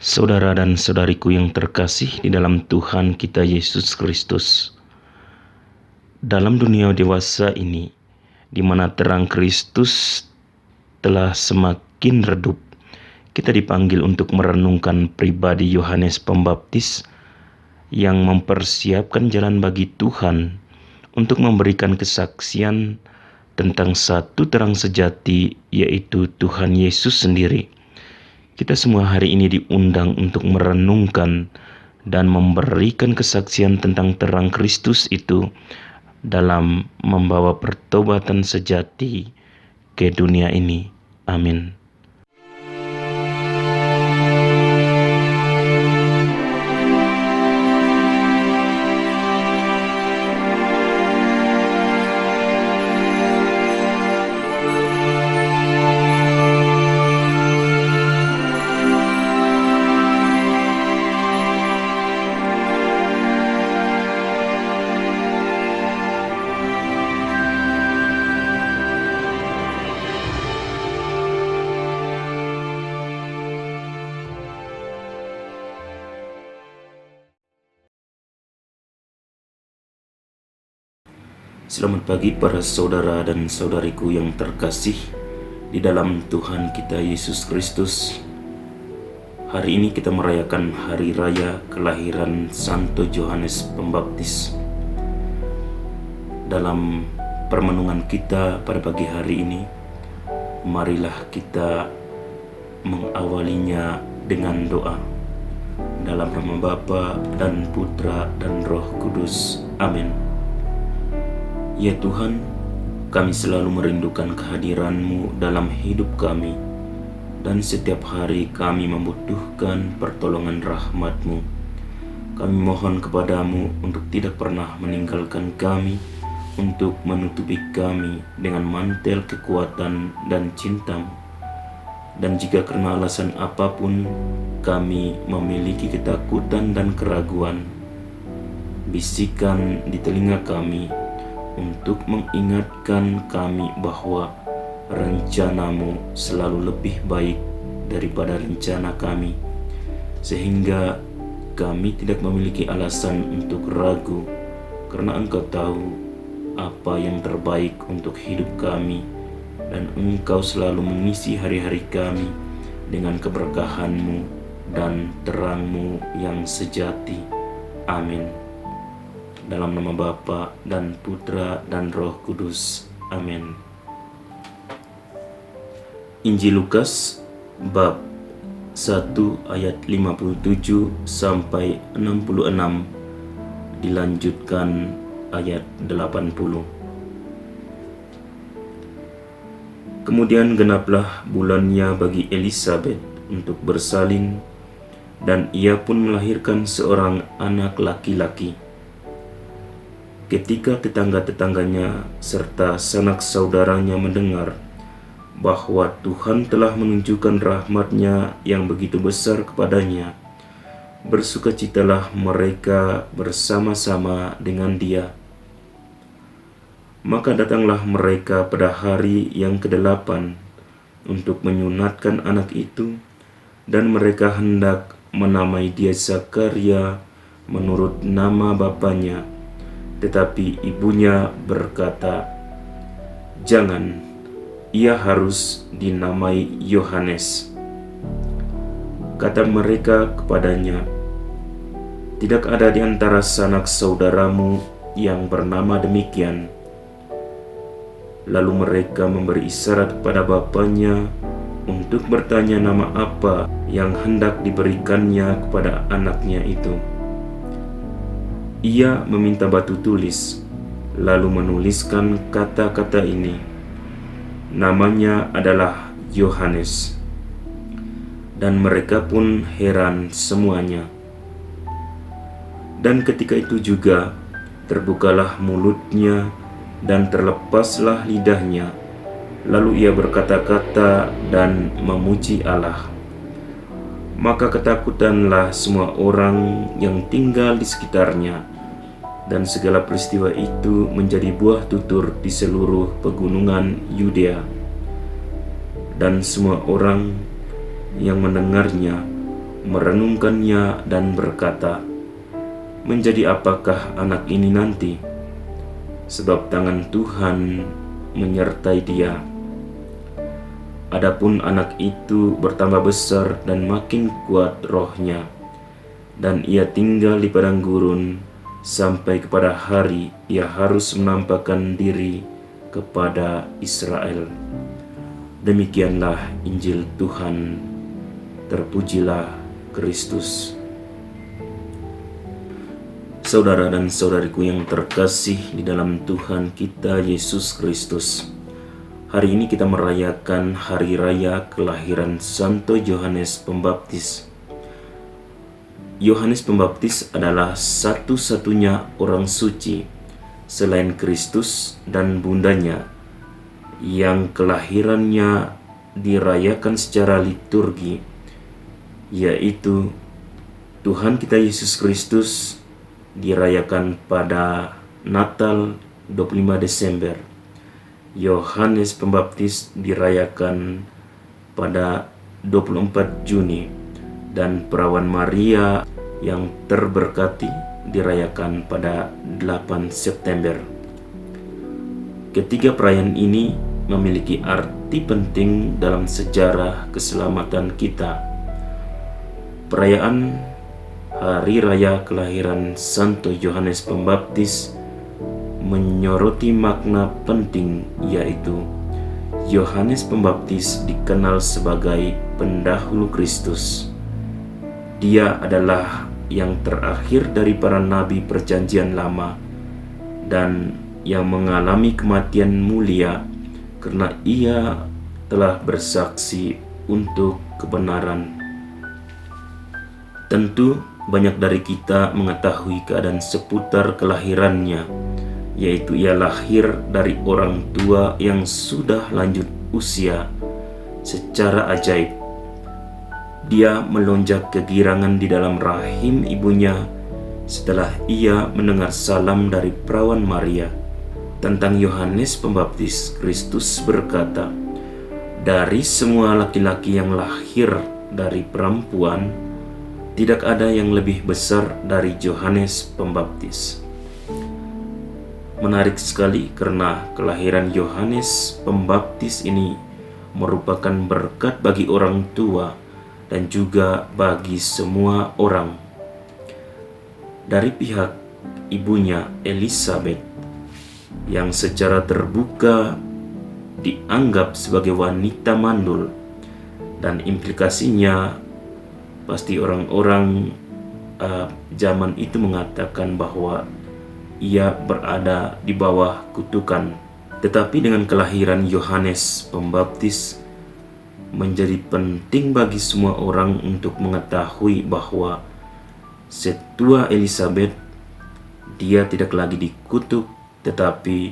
Saudara dan saudariku yang terkasih di dalam Tuhan kita Yesus Kristus, dalam dunia dewasa ini, di mana terang Kristus telah semakin redup, kita dipanggil untuk merenungkan pribadi Yohanes Pembaptis yang mempersiapkan jalan bagi Tuhan untuk memberikan kesaksian tentang satu terang sejati, yaitu Tuhan Yesus sendiri. Kita semua hari ini diundang untuk merenungkan dan memberikan kesaksian tentang terang Kristus itu dalam membawa pertobatan sejati ke dunia ini. Amin. Selamat pagi para saudara dan saudariku yang terkasih di dalam Tuhan kita Yesus Kristus. Hari ini kita merayakan hari raya kelahiran Santo Yohanes Pembaptis. Dalam permenungan kita pada pagi hari ini, marilah kita mengawalinya dengan doa. Dalam nama Bapa dan Putra dan Roh Kudus. Amin. Ya Tuhan, kami selalu merindukan kehadiran-Mu dalam hidup kami, dan setiap hari kami membutuhkan pertolongan rahmat-Mu. Kami mohon kepadamu untuk tidak pernah meninggalkan kami, untuk menutupi kami dengan mantel kekuatan dan cinta-Mu. Dan jika karena alasan apapun kami memiliki ketakutan dan keraguan, bisikan di telinga kami untuk mengingatkan kami bahwa rencana-Mu selalu lebih baik daripada rencana kami, sehingga kami tidak memiliki alasan untuk ragu, karena Engkau tahu apa yang terbaik untuk hidup kami, dan Engkau selalu mengisi hari-hari kami dengan keberkahan-Mu dan terang-Mu yang sejati. Amin. Dalam nama Bapa dan Putra dan Roh Kudus. Amin. Injil Lukas bab 1 ayat 57 sampai 66, dilanjutkan ayat 80. Kemudian genaplah bulannya bagi Elisabet untuk bersalin, dan ia pun melahirkan seorang anak laki-laki. Ketika tetangga-tetangganya serta sanak saudaranya mendengar bahwa Tuhan telah menunjukkan rahmat-Nya yang begitu besar kepadanya, bersukacitalah mereka bersama-sama dengan dia. Maka datanglah mereka pada hari yang ke-8 untuk menyunatkan anak itu, dan mereka hendak menamai dia Zakaria menurut nama bapanya. Tetapi ibunya berkata, "Jangan, ia harus dinamai Yohanes." Kata mereka kepadanya, "Tidak ada di antara sanak saudaramu yang bernama demikian." Lalu mereka memberi isyarat kepada bapaknya untuk bertanya nama apa yang hendak diberikannya kepada anaknya itu. Ia meminta batu tulis, lalu menuliskan kata-kata ini, "Namanya adalah Yohanes." Dan mereka pun heran semuanya. Dan ketika itu juga terbukalah mulutnya dan terlepaslah lidahnya, lalu ia berkata-kata dan memuji Allah. Maka ketakutanlah semua orang yang tinggal di sekitarnya, dan segala peristiwa itu menjadi buah tutur di seluruh pegunungan Yudea. Dan semua orang yang mendengarnya merenungkannya dan berkata, "Menjadi apakah anak ini nanti? Sebab tangan Tuhan menyertai dia." Adapun anak itu bertambah besar dan makin kuat rohnya, dan ia tinggal di padang gurun sampai kepada hari ia harus menampakkan diri kepada Israel. Demikianlah Injil Tuhan. Terpujilah Kristus. Saudara dan saudariku yang terkasih di dalam Tuhan kita Yesus Kristus, hari ini kita merayakan hari raya kelahiran Santo Yohanes Pembaptis. Yohanes Pembaptis adalah satu-satunya orang suci selain Kristus dan bundanya yang kelahirannya dirayakan secara liturgi, yaitu Tuhan kita Yesus Kristus dirayakan pada Natal 25 Desember. Yohanes Pembaptis dirayakan pada 24 Juni dan Perawan Maria yang terberkati dirayakan pada 8 September. Ketiga perayaan ini memiliki arti penting dalam sejarah keselamatan kita. Perayaan Hari Raya Kelahiran Santo Yohanes Pembaptis menyoroti makna penting, yaitu Yohanes Pembaptis dikenal sebagai pendahulu Kristus. Dia adalah yang terakhir dari para nabi Perjanjian Lama dan yang mengalami kematian mulia karena ia telah bersaksi untuk kebenaran. Tentu banyak dari kita mengetahui keadaan seputar kelahirannya, yaitu ia lahir dari orang tua yang sudah lanjut usia secara ajaib. Dia melonjak kegirangan di dalam rahim ibunya setelah ia mendengar salam dari Perawan Maria. Tentang Yohanes Pembaptis, Kristus berkata, "Dari semua laki-laki yang lahir dari perempuan, tidak ada yang lebih besar dari Yohanes Pembaptis." Menarik sekali karena kelahiran Yohanes Pembaptis ini merupakan berkat bagi orang tua dan juga bagi semua orang. Dari pihak ibunya Elisabet, yang secara terbuka dianggap sebagai wanita mandul, dan implikasinya pasti orang-orang zaman itu mengatakan bahwa ia berada di bawah kutukan. Tetapi dengan kelahiran Yohanes Pembaptis, menjadi penting bagi semua orang untuk mengetahui bahwa setua Elisabet, dia tidak lagi dikutuk, tetapi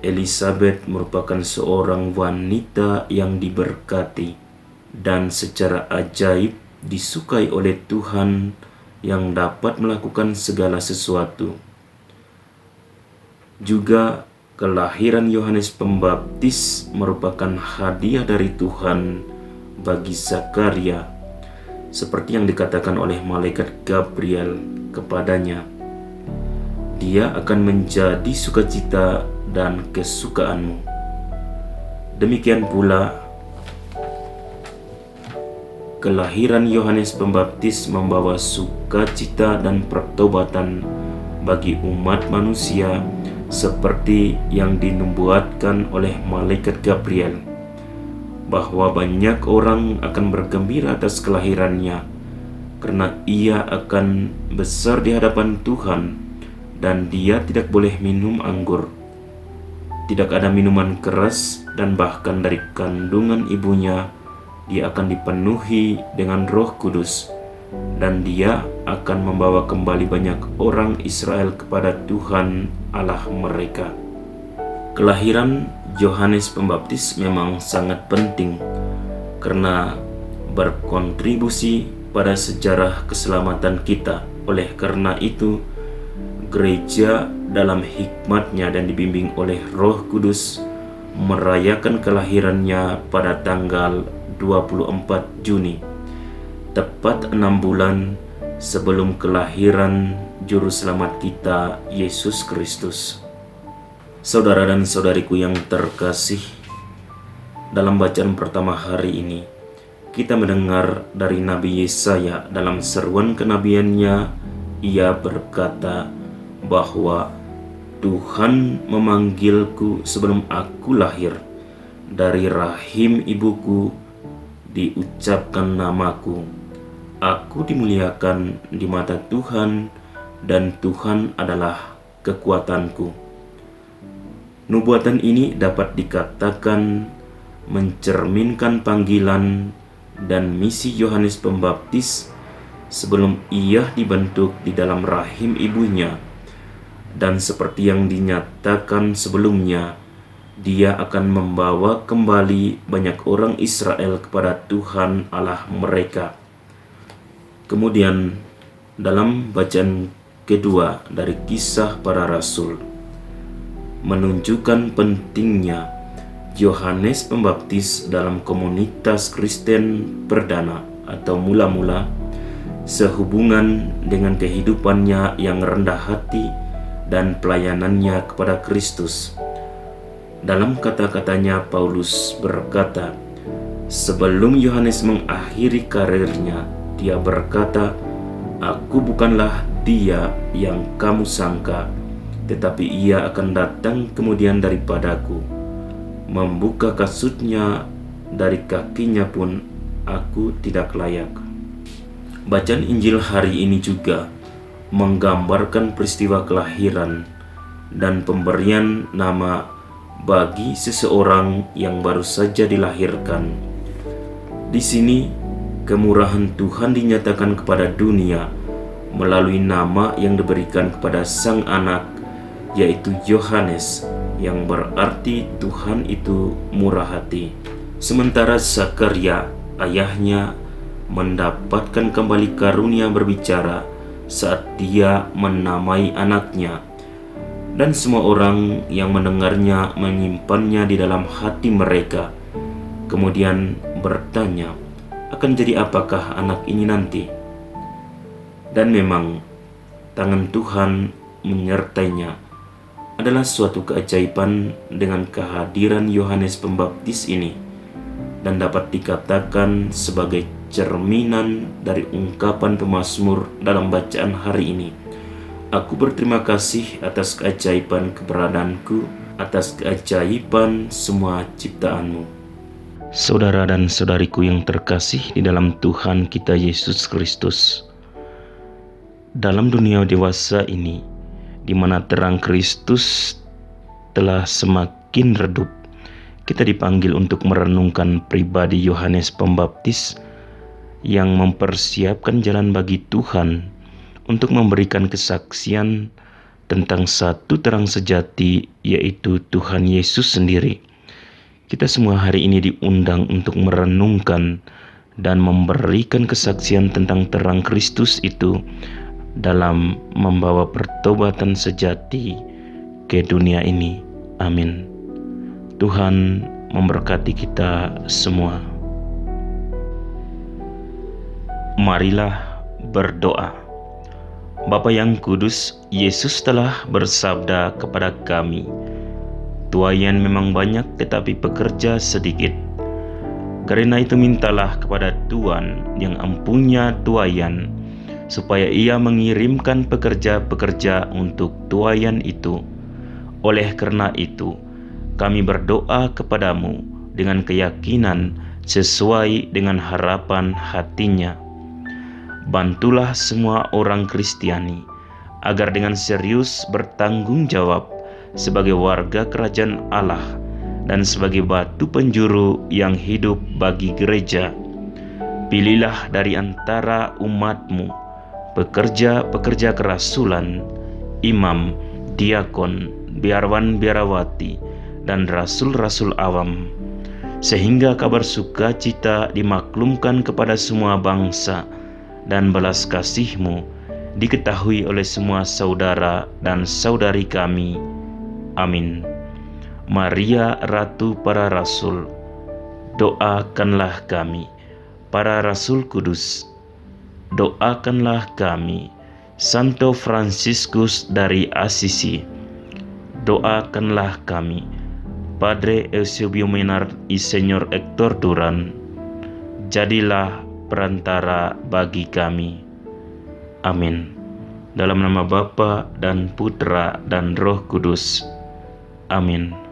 Elisabet merupakan seorang wanita yang diberkati dan secara ajaib disukai oleh Tuhan yang dapat melakukan segala sesuatu. Juga kelahiran Yohanes Pembaptis merupakan hadiah dari Tuhan bagi Zakaria, seperti yang dikatakan oleh malaikat Gabriel kepadanya, "Dia akan menjadi sukacita dan kesukaanmu." Demikian pula kelahiran Yohanes Pembaptis membawa sukacita dan pertobatan bagi umat manusia, seperti yang dinubuatkan oleh malaikat Gabriel, bahwa banyak orang akan bergembira atas kelahirannya, karena ia akan besar di hadapan Tuhan, dan dia tidak boleh minum anggur, tidak ada minuman keras, dan bahkan dari kandungan ibunya dia akan dipenuhi dengan Roh Kudus, dan dia akan membawa kembali banyak orang Israel kepada Tuhan Allah mereka. Kelahiran Yohanes Pembaptis memang sangat penting karena berkontribusi pada sejarah keselamatan kita. Oleh karena itu, gereja dalam hikmatnya dan dibimbing oleh Roh Kudus merayakan kelahirannya pada tanggal 24 Juni, tepat 6 bulan sebelum kelahiran Juru Selamat kita, Yesus Kristus. Saudara dan saudariku yang terkasih, dalam bacaan pertama hari ini, kita mendengar dari Nabi Yesaya dalam seruan kenabiannya. Ia berkata bahwa Tuhan memanggilku sebelum aku lahir, dari rahim ibuku diucapkan namaku. Aku dimuliakan di mata Tuhan, dan Tuhan adalah kekuatanku. Nubuatan ini dapat dikatakan mencerminkan panggilan dan misi Yohanes Pembaptis sebelum ia dibentuk di dalam rahim ibunya. Dan seperti yang dinyatakan sebelumnya, dia akan membawa kembali banyak orang Israel kepada Tuhan Allah mereka. Kemudian dalam bacaan kedua dari Kisah Para Rasul menunjukkan pentingnya Yohanes Pembaptis dalam komunitas Kristen perdana atau mula-mula, sehubungan dengan kehidupannya yang rendah hati dan pelayanannya kepada Kristus. Dalam kata-katanya, Paulus berkata, sebelum Yohanes mengakhiri karirnya, dia berkata, "Aku bukanlah dia yang kamu sangka, tetapi ia akan datang kemudian daripadaku. Membuka kasutnya dari kakinya pun aku tidak layak." Bacaan Injil hari ini juga menggambarkan peristiwa kelahiran dan pemberian nama bagi seseorang yang baru saja dilahirkan. Di sini, kemurahan Tuhan dinyatakan kepada dunia melalui nama yang diberikan kepada sang anak, yaitu Yohanes, yang berarti Tuhan itu murah hati. Sementara Zakaria, ayahnya, mendapatkan kembali karunia berbicara saat dia menamai anaknya, dan semua orang yang mendengarnya menyimpannya di dalam hati mereka, kemudian bertanya, akan jadi apakah anak ini nanti? Dan memang tangan Tuhan menyertainya. Adalah suatu keajaiban dengan kehadiran Yohanes Pembaptis ini, dan dapat dikatakan sebagai cerminan dari ungkapan pemazmur dalam bacaan hari ini. Aku berterima kasih atas keajaiban keberadaanku, atas keajaiban semua ciptaanmu. Saudara dan saudariku yang terkasih di dalam Tuhan kita Yesus Kristus, dalam dunia dewasa ini, di mana terang Kristus telah semakin redup, kita dipanggil untuk merenungkan pribadi Yohanes Pembaptis yang mempersiapkan jalan bagi Tuhan untuk memberikan kesaksian tentang satu terang sejati, yaitu Tuhan Yesus sendiri. Kita semua hari ini diundang untuk merenungkan dan memberikan kesaksian tentang terang Kristus itu dalam membawa pertobatan sejati ke dunia ini. Amin. Tuhan memberkati kita semua. Marilah berdoa. Bapa yang kudus, Yesus telah bersabda kepada kami, "Tuaian memang banyak, tetapi pekerja sedikit. Karena itu mintalah kepada Tuhan yang empunya tuaian, supaya ia mengirimkan pekerja-pekerja untuk tuaian itu. Oleh karena itu, kami berdoa kepadamu dengan keyakinan sesuai dengan harapan hatinya. Bantulah semua orang Kristiani agar dengan serius bertanggung jawab sebagai warga kerajaan Allah dan sebagai batu penjuru yang hidup bagi gereja. Pilihlah dari antara umatmu pekerja-pekerja kerasulan, imam, diakon, biarawan-biarawati, dan rasul-rasul awam, sehingga kabar sukacita dimaklumkan kepada semua bangsa, dan belas kasih-Mu diketahui oleh semua saudara dan saudari kami. Amin. Maria, Ratu para Rasul, doakanlah kami. Para Rasul Kudus, doakanlah kami. Santo Fransiskus dari Assisi, doakanlah kami. Padre Eusebio Menard y Señor Hector Duran, jadilah perantara bagi kami. Amin. Dalam nama Bapa dan Putra dan Roh Kudus. Amin.